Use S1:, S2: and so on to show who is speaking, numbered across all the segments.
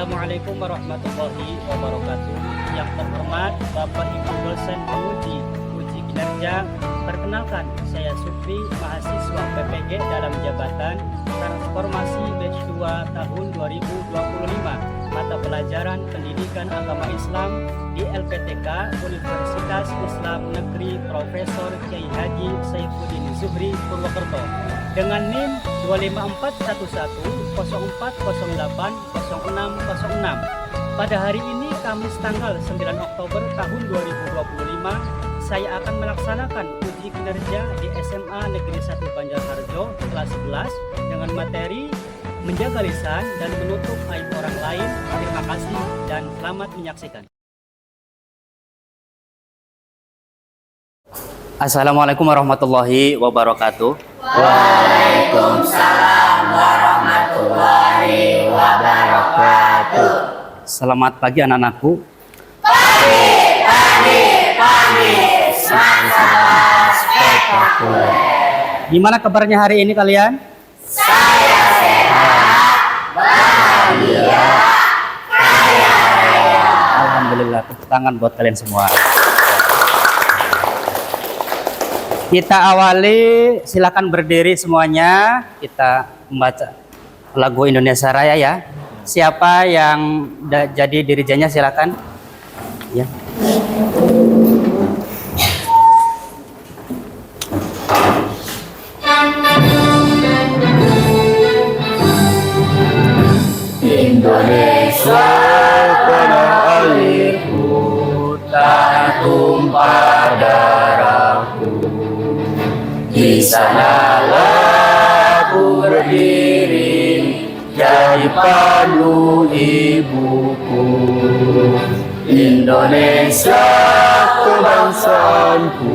S1: Assalamualaikum warahmatullahi wabarakatuh. Yang terhormat Bapak Ibu dosen penguji uji kinerja, perkenalkan saya Supri, mahasiswa PPG dalam jabatan Transformasi Batch 2 tahun 2025, mata pelajaran Pendidikan Agama Islam di LPTK Universitas Islam Negeri Profesor Kyai Haji Saifuddin Zuhri Purwokerto dengan NIM 2541104080606. Pada hari ini Kamis tanggal 9 Oktober tahun 2025, saya akan melaksanakan uji kinerja di SMA Negeri 1 Banjarharjo kelas 11 dengan materi menjaga lisan dan menutup aib orang lain. Terima kasih dan selamat menyaksikan. Assalamualaikum warahmatullahi wabarakatuh.
S2: Waalaikumsalam warahmatullahi wabarakatuh.
S1: Selamat pagi anak-anakku.
S2: Pagi, semangat spektakuler.
S1: Gimana kabarnya hari ini kalian?
S2: Saya sehat, bahagia, kaya raya.
S1: Alhamdulillah, tepuk tangan buat kalian semua. Kita awali, silakan berdiri semuanya. Kita membaca lagu Indonesia Raya ya. Siapa yang jadi dirijennya silakan. Ya.
S2: Indonesia tanah airku, tanah tumpah darahku. Di sanalah aku berdiri, jadi pandu ibuku. Indonesia kebangsaanku,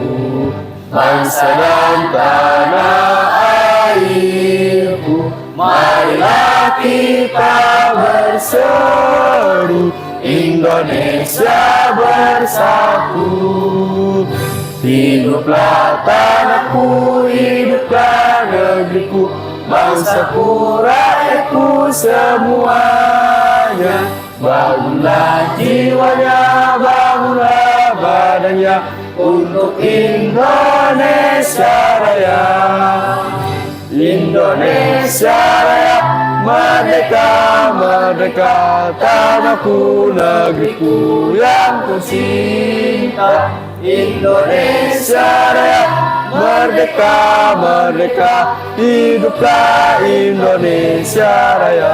S2: bangsa dan tanah airku. Marilah kita berseru, Indonesia bersatu. Hiduplah tanahku, hiduplah negeriku, bangsaku, rakyatku semuanya. Bangunlah jiwanya, bangunlah badannya untuk Indonesia Raya. Indonesia Raya, merdeka, merdeka, tanahku, negeriku yang ku cinta. Indonesia Raya, merdeka, merdeka, hiduplah Indonesia Raya.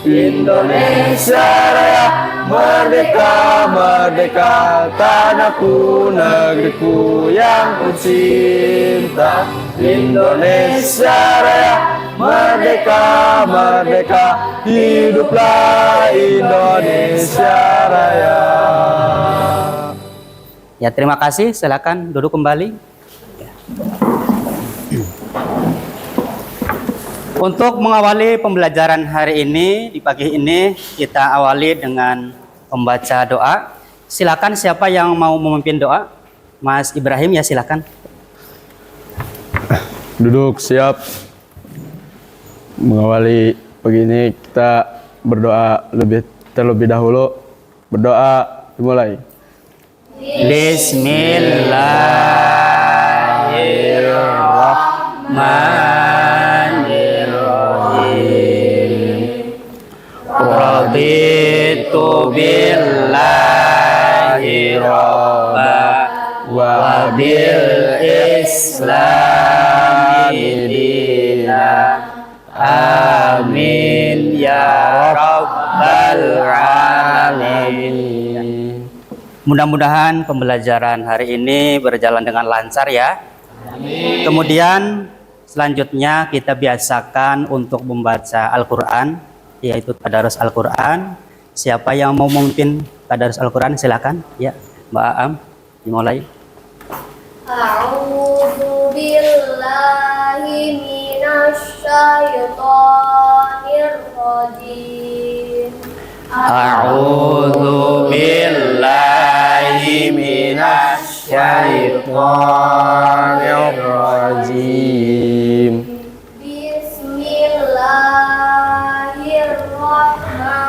S2: Indonesia Raya, merdeka, merdeka, tanahku, negeriku yang ku cinta. Indonesia Raya, merdeka, merdeka, hiduplah Indonesia Raya.
S1: Ya, terima kasih. Silakan duduk kembali. Untuk mengawali pembelajaran hari ini, di pagi ini kita awali dengan membaca doa. Silakan siapa yang mau memimpin doa? Mas Ibrahim ya, silakan.
S3: Duduk siap. Mengawali pagi ini kita berdoa terlebih dahulu. Berdoa dimulai.
S2: Bismillahirrahmanirrahim. Raditu billahi robba wa bil islami dina. Amin ya rabbal alamin.
S1: Mudah-mudahan pembelajaran hari ini berjalan dengan lancar ya. Amin. Kemudian selanjutnya kita biasakan untuk membaca Al-Quran, yaitu tadarus Al-Quran. Siapa yang mau memimpin tadarus Al-Quran silakan ya, Mbak Am, dimulai.
S4: A'udzu billahi minasy syaithanir rajim.
S2: A'udzu billahi minasy syaithanir rajim.
S4: Bismillahirrahmanirrahim.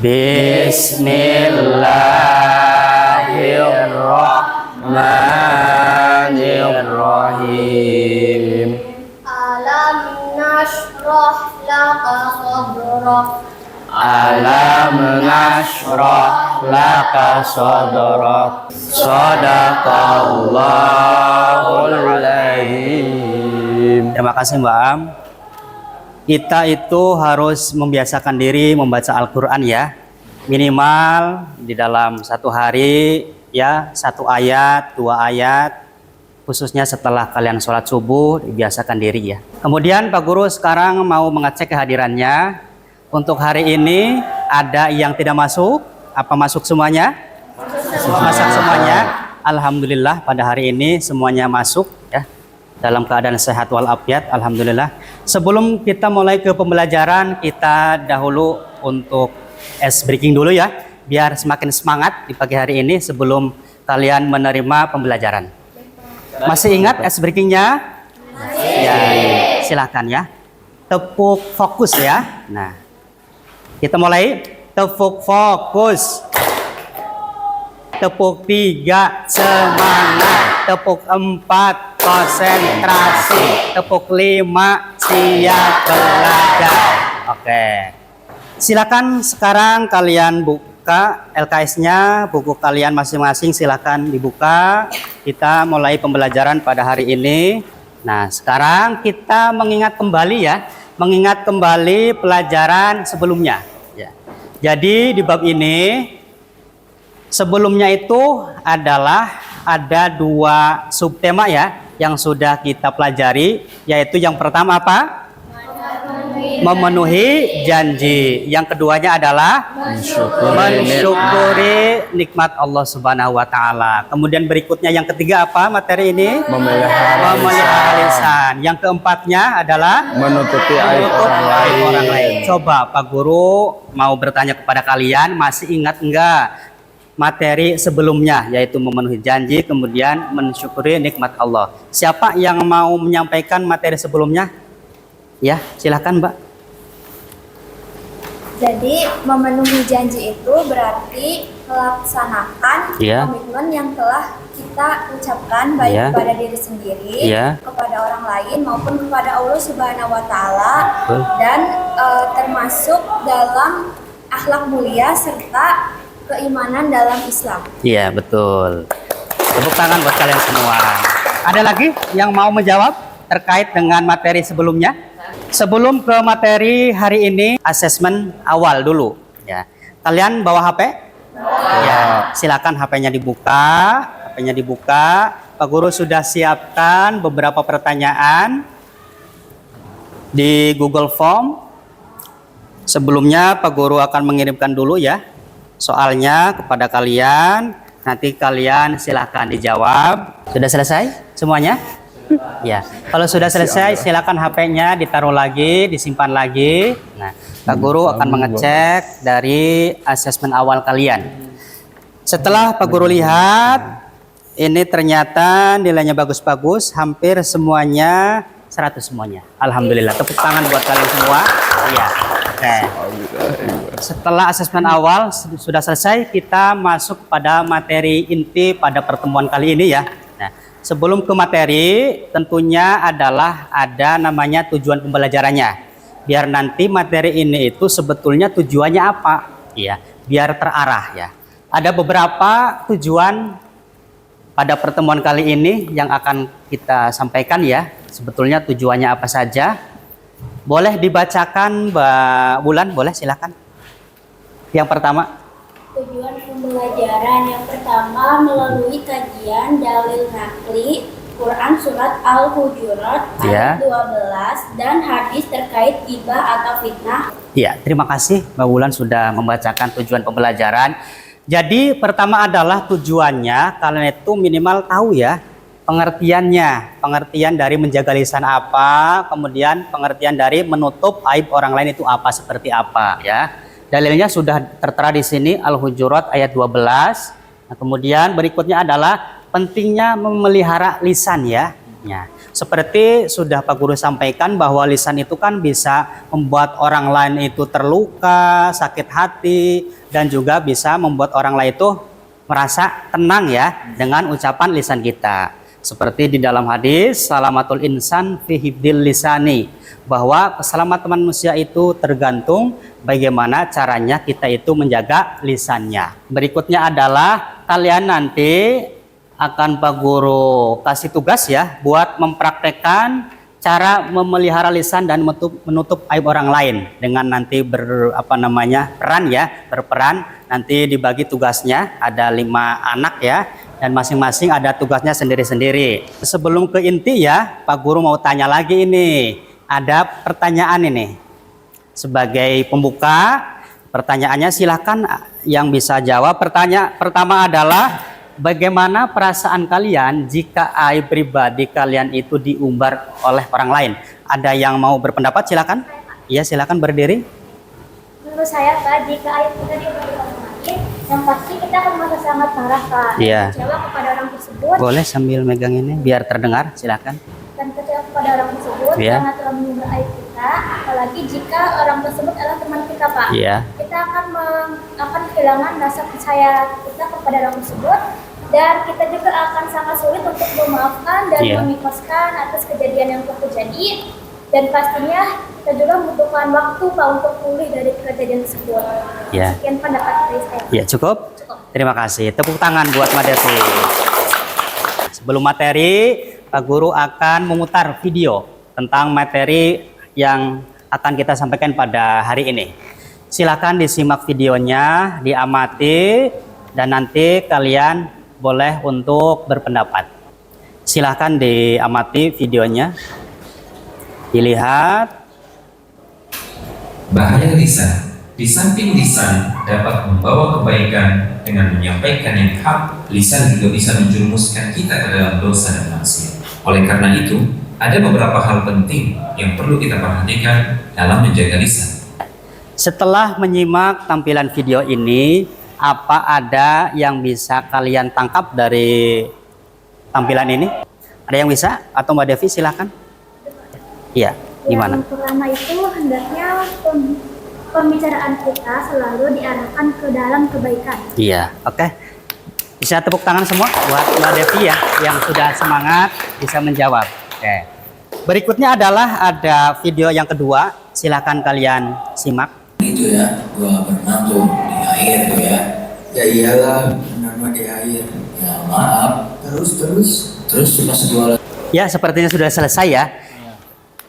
S2: Bismillahirrahmanirrahim.
S4: Alam nashrah laka sadrak.
S2: Alam nashrah laka sadrak. Sadaqallahul azim.
S1: Terima kasih Mbak Am. Kita itu harus membiasakan diri membaca Al-Quran ya. Minimal di dalam satu hari ya, 1 ayat, 2 ayat. Khususnya setelah kalian sholat subuh, dibiasakan diri ya. Kemudian Pak Guru sekarang mau mengecek kehadirannya. Untuk hari ini ada yang tidak masuk? Apa masuk semuanya? Masuk semuanya. Alhamdulillah pada hari ini semuanya masuk ya. Dalam keadaan sehat walafiat, alhamdulillah. Sebelum kita mulai ke pembelajaran, kita dahulu untuk ice breaking dulu ya, biar semakin semangat di pagi hari ini sebelum kalian menerima pembelajaran. Masih ingat ice breakingnya? Ya, silakan ya. Tepuk fokus ya. Nah, kita mulai. Tepuk fokus. Tepuk 3 semangat. Tepuk 4 konsentrasi. Tepuk 5 siap belajar. Oke. Silakan sekarang kalian buka LKS-nya, buku kalian masing-masing silakan dibuka. Kita mulai pembelajaran pada hari ini. Nah, sekarang kita mengingat kembali ya, mengingat kembali pelajaran sebelumnya. Ya. Jadi di bab ini sebelumnya itu adalah ada 2 subtema ya yang sudah kita pelajari, yaitu yang pertama apa? Memenuhi janji. Yang keduanya adalah mensyukuri nikmat Allah Subhanahu wa taala. Kemudian berikutnya yang ketiga apa materi ini? Memelihara lisan. Yang keempatnya adalah
S3: Menutupi aib orang lain.
S1: Coba Pak Guru mau bertanya kepada kalian, masih ingat enggak materi sebelumnya, yaitu memenuhi janji, kemudian mensyukuri nikmat Allah. Siapa yang mau menyampaikan materi sebelumnya? Ya, silakan Mbak.
S5: Jadi memenuhi janji itu berarti melaksanakan komitmen yang telah kita ucapkan baik kepada diri sendiri, kepada orang lain maupun kepada Allah Subhanahu wa taala, dan termasuk dalam akhlak mulia serta keimanan dalam Islam.
S1: Iya, betul. Tepuk tangan buat kalian semua. Ada lagi yang mau menjawab terkait dengan materi sebelumnya? Sebelum ke materi hari ini, asesmen awal dulu ya. Kalian bawa HP? Ya, silakan HP-nya dibuka. HP-nya dibuka. Pak Guru sudah siapkan beberapa pertanyaan di Google Form. Sebelumnya Pak Guru akan mengirimkan dulu ya soalnya kepada kalian. Nanti kalian silakan dijawab. Sudah selesai semuanya? Ya, kalau sudah selesai silakan HP-nya ditaruh lagi, disimpan lagi. Nah, Pak Guru akan mengecek dari asesmen awal kalian. Setelah Pak Guru lihat, ini ternyata nilainya bagus-bagus, hampir semuanya 100 semuanya. Alhamdulillah, tepuk tangan buat kalian semua. Iya. Oke. Setelah asesmen awal sudah selesai, kita masuk pada materi inti pada pertemuan kali ini ya. Sebelum ke materi, tentunya adalah ada namanya tujuan pembelajarannya. Biar nanti materi ini itu sebetulnya tujuannya apa? Ya, biar terarah ya. Ada beberapa tujuan pada pertemuan kali ini yang akan kita sampaikan ya. Sebetulnya tujuannya apa saja? Boleh dibacakan Mbak Bulan, boleh silakan. Yang pertama.
S5: Tujuan pembelajaran yang pertama melalui kajian dalil nakli Quran surat Al-Hujurat ayat 12 dan hadis terkait ghibah atau fitnah.
S1: Iya, terima kasih Mbak Wulan sudah membacakan tujuan pembelajaran. Jadi pertama adalah tujuannya kalian itu minimal tahu ya pengertiannya, pengertian dari menjaga lisan apa, kemudian pengertian dari menutup aib orang lain itu apa, seperti apa ya. Dalilnya sudah tertera di sini Al-Hujurat ayat 12. Nah, kemudian berikutnya adalah pentingnya memelihara lisan ya. seperti sudah Pak Guru sampaikan bahwa lisan itu kan bisa membuat orang lain itu terluka, sakit hati, dan juga bisa membuat orang lain itu merasa tenang ya dengan ucapan lisan kita. Seperti di dalam hadis salamatul insan fi hifdil lisani, bahwa keselamatan manusia itu tergantung bagaimana caranya kita itu menjaga lisannya. Berikutnya adalah kalian nanti akan Pak Guru kasih tugas ya buat mempraktekkan cara memelihara lisan dan menutup aib orang lain dengan nanti berperan nanti dibagi tugasnya ada 5 anak ya, dan masing-masing ada tugasnya sendiri-sendiri. Sebelum ke inti ya, Pak Guru mau tanya lagi ini, ada pertanyaan ini sebagai pembuka. Pertanyaannya silahkan yang bisa jawab. Pertanyaan pertama adalah bagaimana perasaan kalian jika aib pribadi kalian itu diumbar oleh orang lain? Ada yang mau berpendapat? Silakan. Iya, silakan berdiri.
S5: Menurut saya Kak, jika aib kita diumbar oleh orang lain, yang pasti kita akan merasa sangat marah Kak.
S1: Iya.
S5: Kecewa kepada orang tersebut.
S1: Boleh sambil megang ini biar terdengar, silakan.
S5: Dan kecewa kepada orang tersebut
S1: Iya.
S5: karena telah mengumbar aib kita, apalagi jika orang tersebut adalah teman kita Pak.
S1: Iya.
S5: Kita akan kehilangan rasa percaya kita kepada orang tersebut, dan kita juga akan sangat sulit untuk memaafkan dan
S1: Iya.
S5: mengikhlaskan atas kejadian yang telah terjadi, dan pastinya kita juga membutuhkan waktu Pak untuk pulih dari kejadian tersebut.
S1: Iya.
S5: Sekian pendapat dari saya.
S1: Ya, cukup? Terima kasih. Tepuk tangan buat Mbak Devi. Sebelum materi, Pak Guru akan memutar video tentang materi yang akan kita sampaikan pada hari ini. Silakan disimak videonya, diamati, dan nanti kalian boleh untuk berpendapat. Silakan diamati videonya, dilihat.
S6: Bahaya lisan. Di samping lisan dapat membawa kebaikan dengan menyampaikan yang hak, lisan juga bisa menjerumuskan kita ke dalam dosa dan maksiat. Oleh karena itu, ada beberapa hal penting yang perlu kita perhatikan dalam menjaga lisan.
S1: Setelah menyimak tampilan video ini, apa ada yang bisa kalian tangkap dari tampilan ini? Ada yang bisa? Atau Mbak Devi silahkan. Iya, gimana?
S5: Yang pertama itu hendaknya pembicaraan kita selalu diarahkan ke dalam kebaikan.
S1: Iya, oke. Bisa tepuk tangan semua buat Mbak Devi ya, yang sudah semangat bisa menjawab. Oke. Berikutnya adalah ada video yang kedua. Silakan kalian simak.
S7: Itu ya, gua berenang tuh di air tuh ya. Ya iyalah, berenang mah di air. Ya maaf. Terus cuma sebuah.
S1: Ya, sepertinya sudah selesai ya.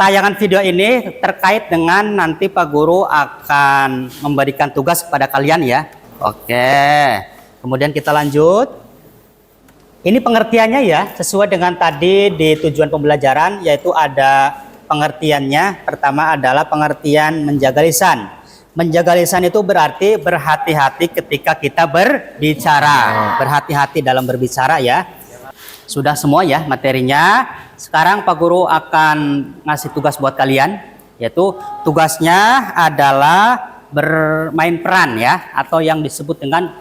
S1: Tayangan video ini terkait dengan nanti Pak Guru akan memberikan tugas kepada kalian ya. Oke. Kemudian kita lanjut. Ini pengertiannya ya, sesuai dengan tadi di tujuan pembelajaran, yaitu ada pengertiannya. Pertama adalah pengertian menjaga lisan. Menjaga lisan itu berarti berhati-hati ketika kita berbicara. Berhati-hati dalam berbicara ya. Sudah semua ya materinya. Sekarang Pak Guru akan ngasih tugas buat kalian, yaitu tugasnya adalah bermain peran ya, atau yang disebut dengan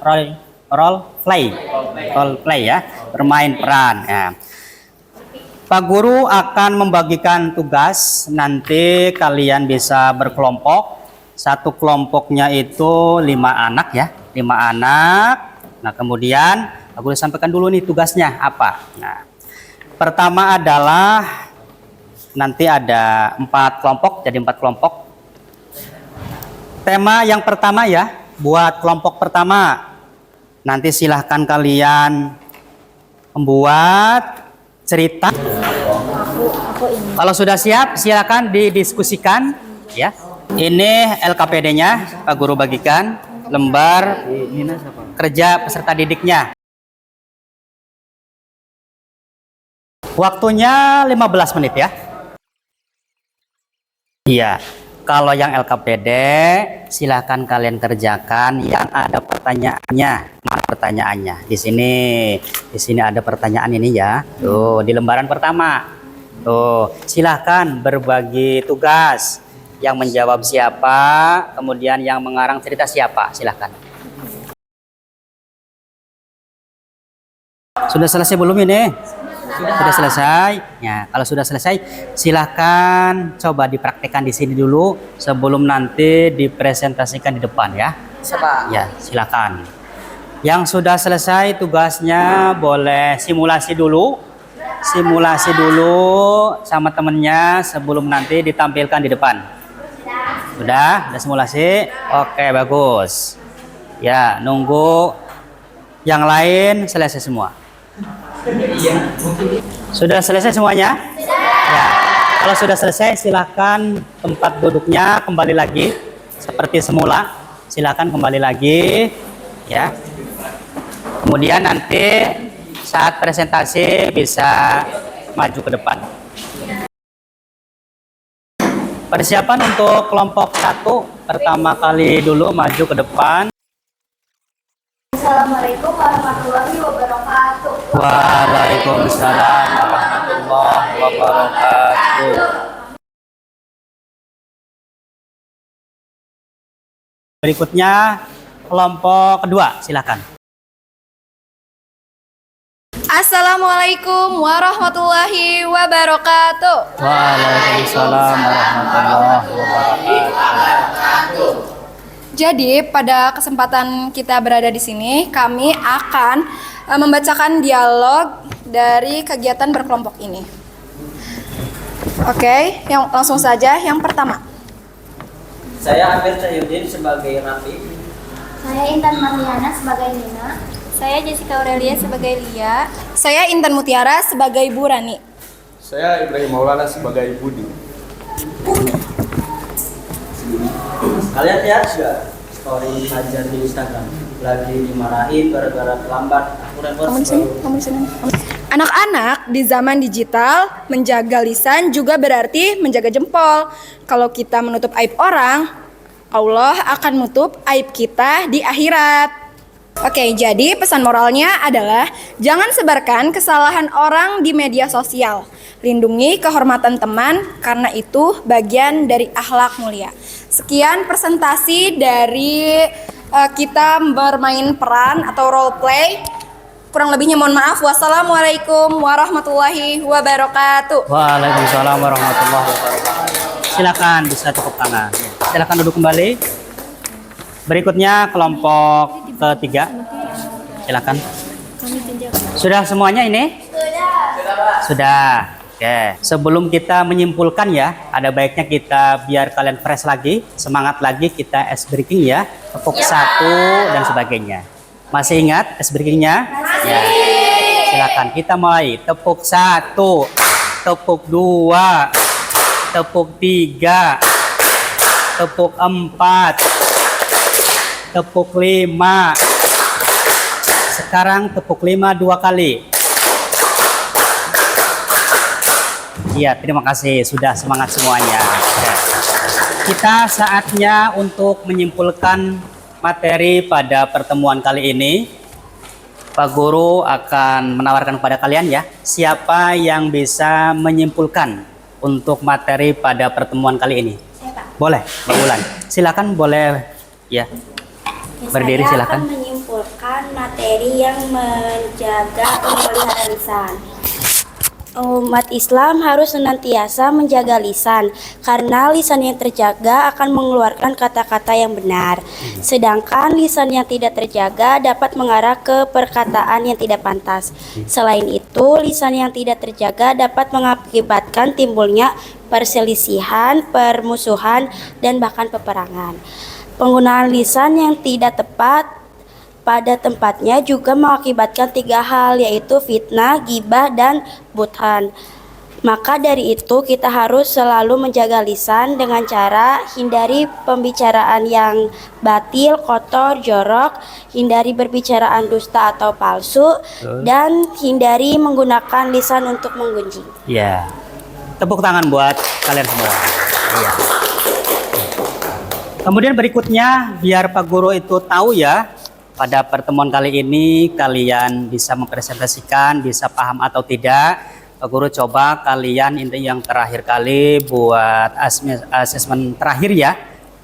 S1: role play ya, bermain peran ya. Pak Guru akan membagikan tugas, nanti kalian bisa berkelompok. Satu kelompoknya itu 5 anak ya, 5 anak. Nah, kemudian Pak Guru sampaikan dulu nih tugasnya apa. Nah, pertama adalah nanti ada 4 kelompok, jadi 4 kelompok. Tema yang pertama ya, buat kelompok pertama, nanti silahkan kalian membuat cerita. Kalau sudah siap, silakan didiskusikan ya. Ini LKPD-nya Pak Guru bagikan, lembar kerja peserta didiknya. Waktunya 15 menit ya. Iya. Kalau yang LKPD silahkan kalian kerjakan yang ada pertanyaannya. Mana pertanyaannya? Di sini ada pertanyaan ini ya. Tuh, di lembaran pertama. Tuh, silahkan berbagi tugas. Yang menjawab siapa, kemudian yang mengarang cerita siapa, silahkan. Sudah selesai belum ini? Sudah selesai? Ya, kalau sudah selesai, silahkan coba dipraktekkan di sini dulu sebelum nanti dipresentasikan di depan ya. Ya, silakan. Yang sudah selesai tugasnya boleh simulasi dulu. Simulasi dulu sama temennya sebelum nanti ditampilkan di depan. Sudah simulasi? Oke, bagus. Ya, nunggu yang lain selesai semua. Sudah selesai semuanya? Ya. Kalau sudah selesai, silakan tempat duduknya kembali lagi seperti semula. Silakan kembali lagi, ya. Kemudian nanti saat presentasi bisa maju ke depan. Persiapan untuk kelompok 1 pertama kali dulu maju ke depan.
S5: Assalamualaikum warahmatullahi wabarakatuh.
S1: Waalaikumsalam warahmatullahi wabarakatuh. Berikutnya kelompok kedua, silakan.
S5: Assalamualaikum warahmatullahi wabarakatuh.
S1: Waalaikumsalam warahmatullahi wabarakatuh.
S5: Jadi pada kesempatan kita berada di sini, kami akan membacakan dialog dari kegiatan berkelompok ini. Oke, langsung saja yang pertama.
S1: Saya Amir Cahyudin sebagai Rafi.
S4: Saya Intan Mariana sebagai Nina.
S5: Saya Jessica Aurelia sebagai Lia. Saya Intan Mutiara sebagai Bu Rani.
S3: Saya Ibrahim Maulana sebagai Budi.
S1: Kalian lihat sudah story Hajar di Instagram lagi dimarahin gara-gara terlambat.
S5: Anak-anak di zaman digital menjaga lisan juga berarti menjaga jempol. Kalau kita menutup aib orang, Allah akan menutup aib kita di akhirat. Oke, jadi pesan moralnya adalah jangan sebarkan kesalahan orang di media sosial. Lindungi kehormatan teman karena itu bagian dari akhlak mulia. Sekian presentasi dari kita bermain peran atau role play. Kurang lebihnya mohon maaf. Wassalamualaikum warahmatullahi wabarakatuh.
S1: Waalaikumsalam warahmatullahi wabarakatuh. Silakan bisa tepuk tangan. Silakan duduk kembali. Berikutnya kelompok ketiga. Silakan. Sudah semuanya ini? Sudah. Oke. Sebelum kita menyimpulkan ya, ada baiknya kita biar kalian fresh lagi, semangat lagi, kita ice breaking ya. Tepuk 1 dan sebagainya. Masih ingat ice breakingnya? Ya. Silakan kita mulai. Tepuk 1, tepuk 2, tepuk 3, tepuk 4, tepuk 5. Sekarang tepuk 5 2 kali. Iya, terima kasih sudah semangat semuanya. Ya. Kita saatnya untuk menyimpulkan materi pada pertemuan kali ini. Pak Guru akan menawarkan kepada kalian ya, siapa yang bisa menyimpulkan untuk materi pada pertemuan kali ini? Boleh, Mbak Wulan. Silakan boleh ya. Berdiri silakan.
S8: Saya akan menyimpulkan materi yang menjaga pemelihara lisan. Umat Islam harus senantiasa menjaga lisan karena lisan yang terjaga akan mengeluarkan kata-kata yang benar. Sedangkan lisan yang tidak terjaga dapat mengarah ke perkataan yang tidak pantas. Selain itu, lisan yang tidak terjaga dapat mengakibatkan timbulnya perselisihan, permusuhan, dan bahkan peperangan. Penggunaan lisan yang tidak tepat pada tempatnya juga mengakibatkan 3 hal, yaitu fitnah, ghibah, dan buhtan. Maka dari itu kita harus selalu menjaga lisan dengan cara hindari pembicaraan yang batil, kotor, jorok, hindari berbicaraan dusta atau palsu, dan hindari menggunakan lisan untuk menggunjing.
S1: Ya, tepuk tangan buat kalian semua. Ya. Kemudian berikutnya, biar Pak Guru itu tahu ya, pada pertemuan kali ini kalian bisa mempresentasikan, bisa paham atau tidak. Pak Guru coba kalian ini yang terakhir kali buat asesmen terakhir ya.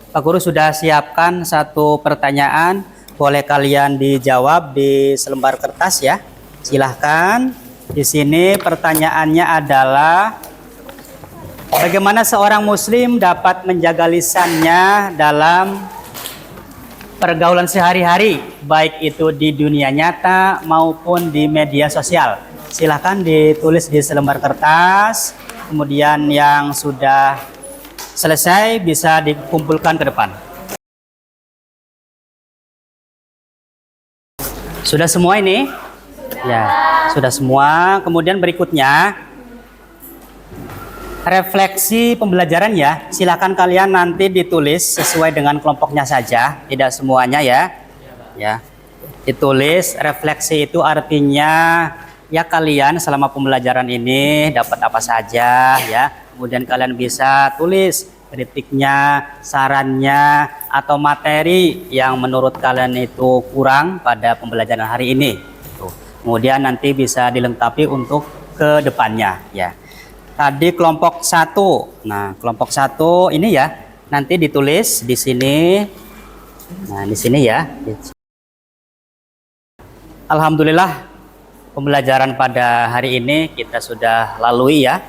S1: Pak Guru sudah siapkan 1 pertanyaan, boleh kalian dijawab di selembar kertas ya. Silahkan Di sini pertanyaannya adalah bagaimana seorang muslim dapat menjaga lisannya dalam pergaulan sehari-hari, baik itu di dunia nyata maupun di media sosial. Silahkan ditulis di selembar kertas, kemudian yang sudah selesai bisa dikumpulkan ke depan. Sudah semua ini? Ya, sudah semua. Kemudian berikutnya refleksi pembelajaran ya. Silakan kalian nanti ditulis sesuai dengan kelompoknya saja, tidak semuanya ya. Ya. Ditulis refleksi itu artinya ya kalian selama pembelajaran ini dapat apa saja ya. Kemudian kalian bisa tulis kritiknya, sarannya, atau materi yang menurut kalian itu kurang pada pembelajaran hari ini. Kemudian nanti bisa dilengkapi untuk ke depannya ya. Tadi kelompok 1. Nah, kelompok 1 ini ya nanti ditulis di sini. Nah, di sini ya. Alhamdulillah pembelajaran pada hari ini kita sudah lalui ya.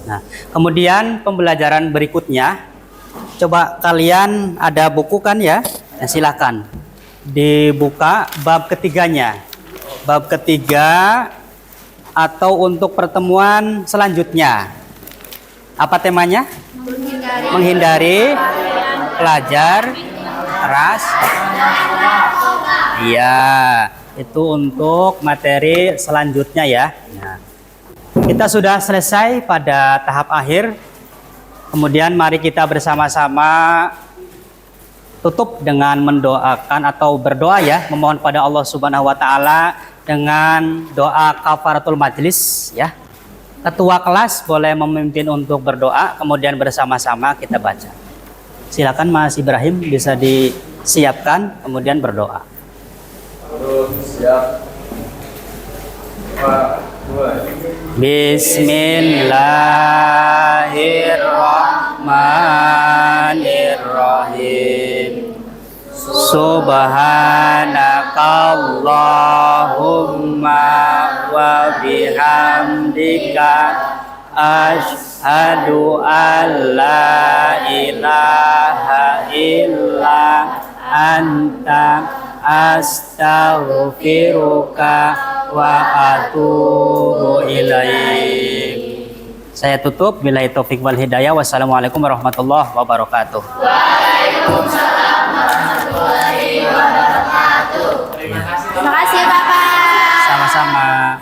S1: Nah, kemudian pembelajaran berikutnya, coba kalian ada buku kan ya? Nah, silakan dibuka bab ketiganya. Bab ketiga atau untuk pertemuan selanjutnya. Apa temanya? Menghindari pelajar keras. Iya, itu untuk materi selanjutnya ya. Nah, kita sudah selesai pada tahap akhir. Kemudian mari kita bersama-sama tutup dengan mendoakan atau berdoa ya, memohon pada Allah Subhanahu wa taala dengan doa kafaratul majlis ya. Ketua kelas boleh memimpin untuk berdoa, kemudian bersama-sama kita baca. Silakan Mas Ibrahim bisa disiapkan kemudian berdoa.
S3: Siap.
S1: Bismillahirrahmanirrahim. Subhanakallahumma wa bihamdika asyhadu an la ilaha illa anta astaghfiruka wa atubu ilaik. Saya tutup. Billahi taufik wal hidayah. Wassalamualaikum warahmatullahi wabarakatuh.
S4: Waalaikumsalam warahmatullahi wabarakatuh.
S8: Terima kasih Bapak.
S1: Sama-sama.